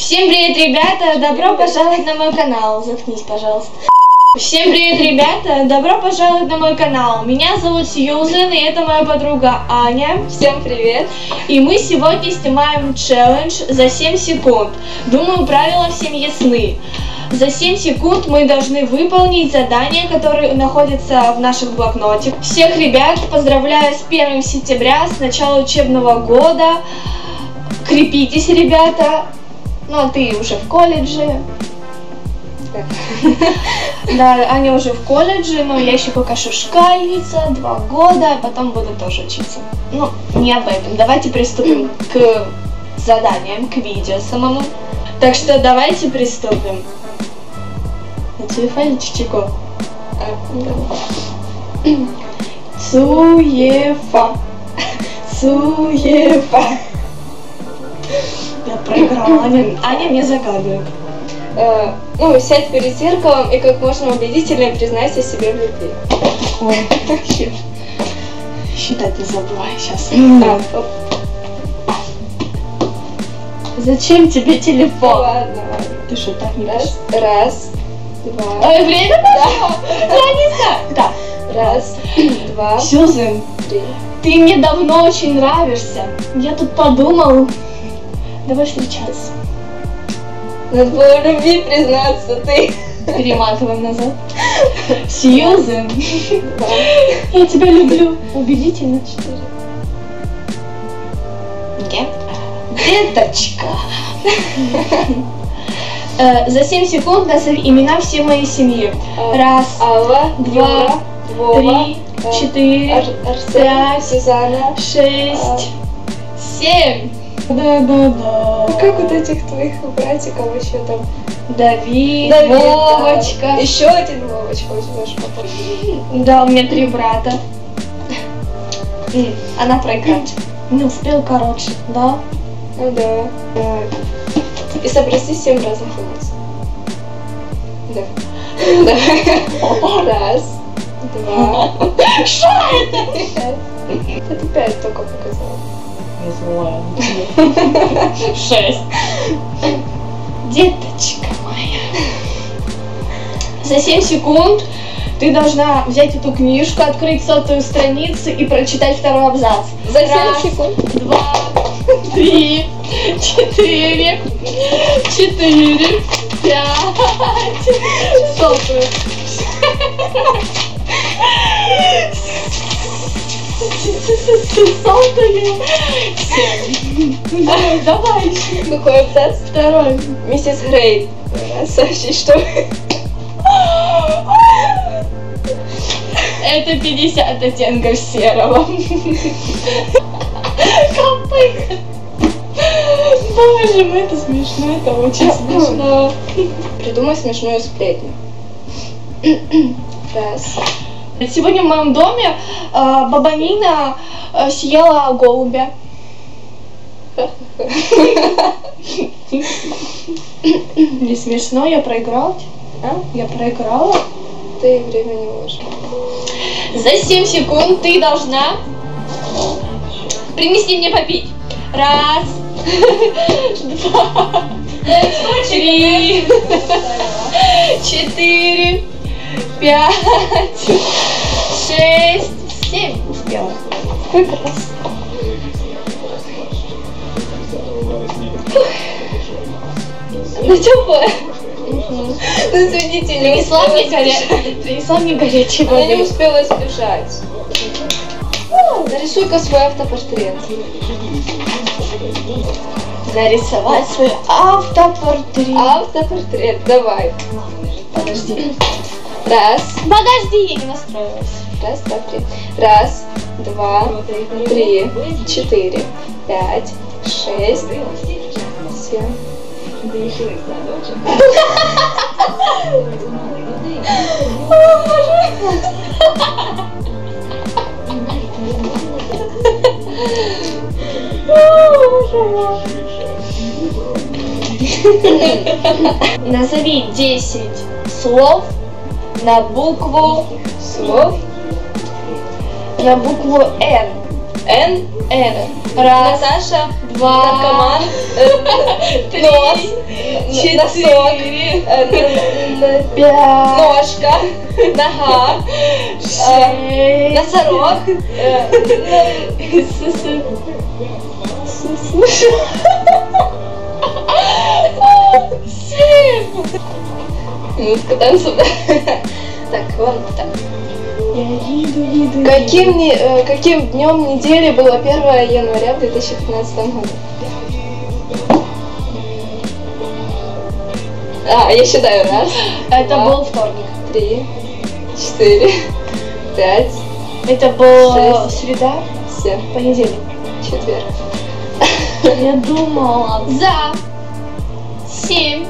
Всем привет, ребята! Добро пожаловать на мой канал. Заткнись, пожалуйста. Всем привет, ребята! Добро пожаловать на мой канал. Меня зовут Сьюзен, и это моя подруга Аня. Всем привет! И мы сегодня снимаем челлендж за 7 секунд. Думаю, правила всем ясны. За 7 секунд мы должны выполнить задания, которые находятся в наших блокнотах. Всех ребят поздравляю с 1 сентября, с начала учебного года. Крепитесь, ребята. Ну, а ты уже в колледже. Да, Аня уже в колледже, но я еще пока что школьница, 2 года, а потом буду тоже учиться. Ну, не об этом. Давайте приступим к заданиям, к видео самому. Так что давайте приступим. На телефоне чичико. Цуефа. Цуефа. Я проиграла. Аня не загадывает. Ну, сядь перед зеркалом и как можно убедительнее признайся себе в любви. Ой, считать не забывай сейчас. Зачем тебе телефон? Ладно. Ты что, так не Раз, пишешь? раз, два. Ой, время пошло. Я не знаю. Да. Раз, два, Сьюзен, три. ты мне давно очень нравишься. Я тут подумал. Давай встречаться. Надо было в любви признаться, ты. Перематываем назад. Сьюзен, Да. я тебя люблю. Убедительно. 4. Нет. Деточка. За 7 секунд назови имена всей моей семьи. Раз, Алла, два, Юра, Вова, 3, 4, Арсен, 5, Сюзанна. 6, 7. Да. Как вот этих твоих братиков еще там? Давид, Давид, Вовочка. да. Еще один Вовочка у тебя же потом. Да, у меня 3 брата. Она проиграть. Не успел, короче, да? Ну да. И сопроси 7 разных улиц. Да. Да. Раз, два. Что это? Это 5 только показала. Не знаю. 6. Деточка моя. За 7 секунд ты должна взять эту книжку, открыть 100-ю страницу и прочитать 2-й абзац. За 7 Раз, секунд. 2, 3, 4, 4, 5, 100-ю. Сотую. 7. Давай еще. Какой абзац? 2. Миссис Грей. Сообщи, что... Это 50 оттенков серого. Копык. Боже мой, это смешно, это очень смешно. Придумай смешную сплетню. Раз. Сегодня в моем доме баба Нина съела голубя. Не смешно, я проиграла. А? Я проиграла. Ты время не можешь. За 7 секунд ты должна принести мне попить. Раз, 2, 3, 4, 5, 6, 7. Успела. Сколько раз? Ну теплая. Ну, извините, не Принесла мне горячей Я не воды. успела сбежать. Нарисуй-ка свой автопортрет. Нарисовать свой автопортрет. Автопортрет, давай. Подожди. Раз, Подожди, я не настроилась. раз, два, три. Раз, два, 3, 4, 5, 6, 7. Назови 10 слов на букву Слов Н. Н. Н. Раз, Наташа. два, Наркоман. три, Нос. Носок. четыре, пять, Ножка. Нога. шесть, Носорог. семь. Минутка танцев. Так, ладно, так. Я иду. Каким днем недели было 1 января в 2015 году? Я считаю. Раз. Это два, был вторник. 3, 4, 5, Это был шесть. среда, 7, понедельник. четверг. Я думала, за 7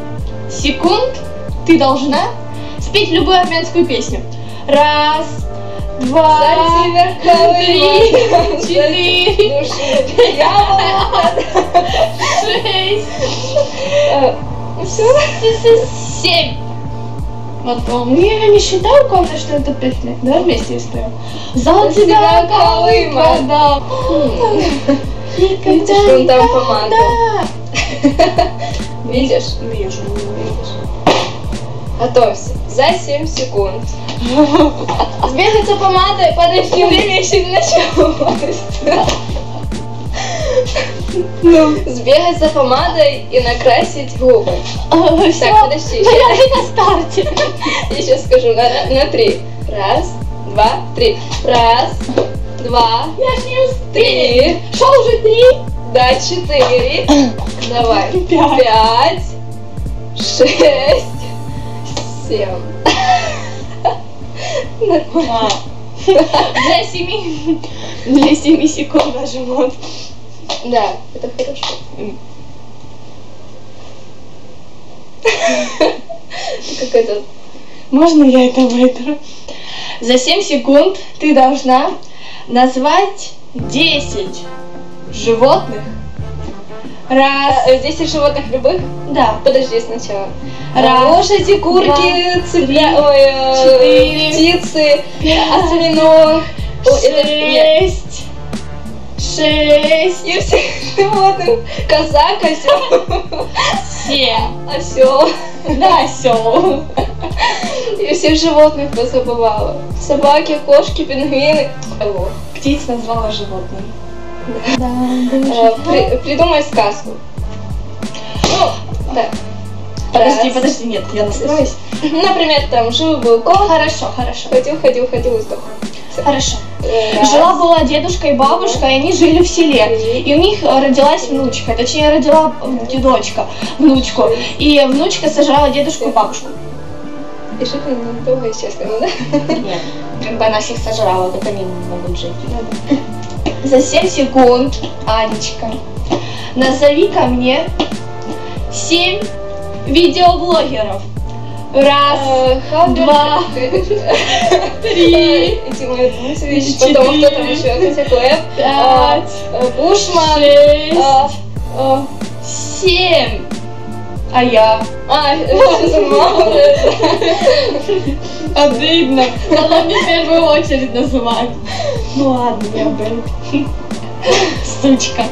секунд ты должна спеть любую армянскую песню. Раз, два, три, четыре, шесть, 7. Вот, я не считаю, главное, что это песня. Давай вместе споем. За тебя, Колыма, да. Видишь, он там помада. Видишь? Вижу. Готовься. За 7 секунд. Сбегать за помадой, подожди, время еще не началось. Сбегать за помадой и накрасить губы. Так, подожди. Я на старте. Я сейчас скажу на 3. Раз, два, 3. Раз, два, Я ж не успею. 3. Что уже 3? Да, 4. Давай. 5. 5, 6, 7. Нормально. Для 7 секунд на живот. Да, это хорошо. Как это? Можно я это вытру? За 7 секунд ты должна назвать 10 животных. Раз. 10 животных любых? Да. Подожди сначала. Раз, Лошади, курки, два, цыпля, птицы, осьминог. Нет. 6. И всех животных. Коза, козел, 7. осел. Да, осел. И всех животных позабывала. Собаки, кошки, пингвины. Вот. Птиц назвала животным. Да, Придумай сказку. Ну, да. Подожди, нет, я настроюсь. Например, там жил-был кот, Хорошо. ходил и сдох. Всё. Хорошо. Раз. Жила-была дедушка и бабушка, и они жили в селе. И у них родилась внучка, точнее, родила дедочка, внучку. И внучка сожрала дедушку и бабушку. И жили они долго и счастливо, да? Нет, как бы она всех сожрала, как они могут жить. За 7 секунд, Анечка, назови ко мне 7 видеоблогеров. Раз, два, 3, Тима Янусович, потом кто там еще? Катя Клэп, 5, Бушман, 6, 7. А я? Обидно. Надо мне в первую очередь называть. Ну ладно, я бы. Сучка.